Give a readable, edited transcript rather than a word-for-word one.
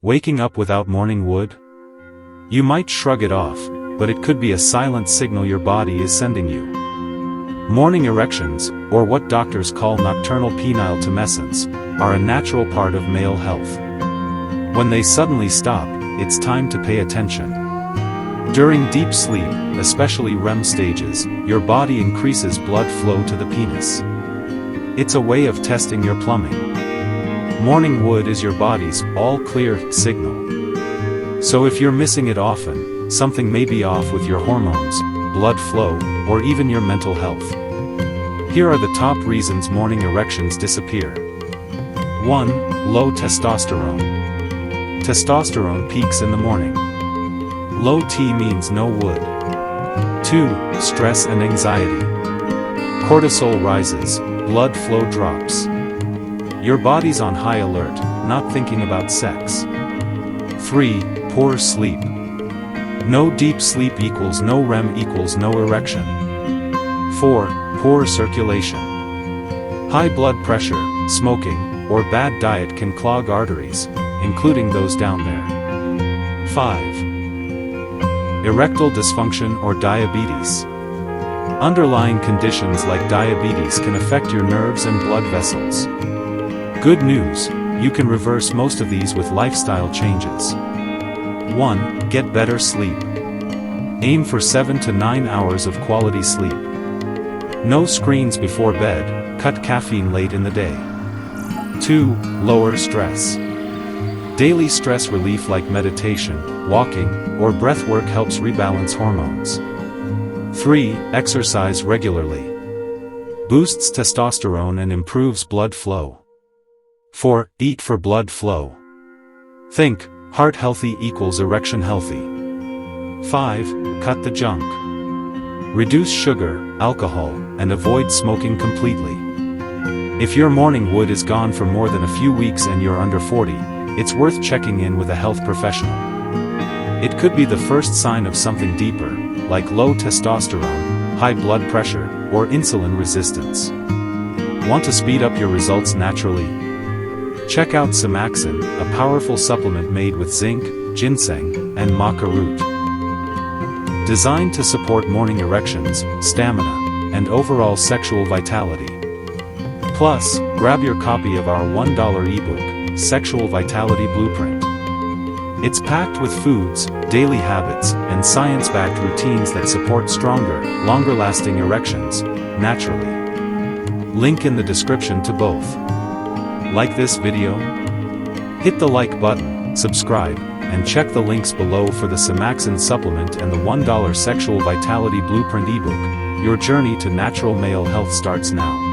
Waking up without morning wood? You might shrug it off, but it could be a silent signal your body is sending you. Morning erections, or what doctors call nocturnal penile tumescence, are a natural part of male health. When they suddenly stop, it's time to pay attention. During deep sleep, especially REM stages, your body increases blood flow to the penis. It's a way of testing your plumbing. Morning wood is your body's all-clear signal. So if you're missing it often, something may be off with your hormones, blood flow, or even your mental health. Here are the top reasons morning erections disappear. 1. Low testosterone. Testosterone peaks in the morning. Low T means no wood. 2. Stress and anxiety. Cortisol rises, blood flow drops. Your body's on high alert, not thinking about sex. 3. Poor sleep. No deep sleep equals no REM equals no erection. 4. Poor circulation. High blood pressure, smoking, or bad diet can clog arteries, including those down there. 5. Erectile dysfunction or diabetes. Underlying conditions like diabetes can affect your nerves and blood vessels. Good news, you can reverse most of these with lifestyle changes. 1. Get better sleep. Aim for 7 to 9 hours of quality sleep. No screens before bed, cut caffeine late in the day. 2. Lower stress. Daily stress relief like meditation, walking, or breath work helps rebalance hormones. 3. Exercise regularly. Boosts testosterone and improves blood flow. 4. Eat for blood flow. Think, heart healthy equals erection healthy. 5. Cut the junk. Reduce sugar, alcohol, and avoid smoking completely. If your morning wood is gone for more than a few weeks and you're under 40, it's worth checking in with a health professional. It could be the first sign of something deeper, like low testosterone, high blood pressure, or insulin resistance. Want to speed up your results naturally? Check out Semaxin, a powerful supplement made with zinc, ginseng, and maca root. Designed to support morning erections, stamina, and overall sexual vitality. Plus, grab your copy of our $1 ebook, Sexual Vitality Blueprint. It's packed with foods, daily habits, and science-backed routines that support stronger, longer-lasting erections, naturally. Link in the description to both. Like this video? Hit the like button, subscribe, and check the links below for the Semaxin supplement and the $1 Sexual Vitality Blueprint ebook. Your journey to natural male health starts now.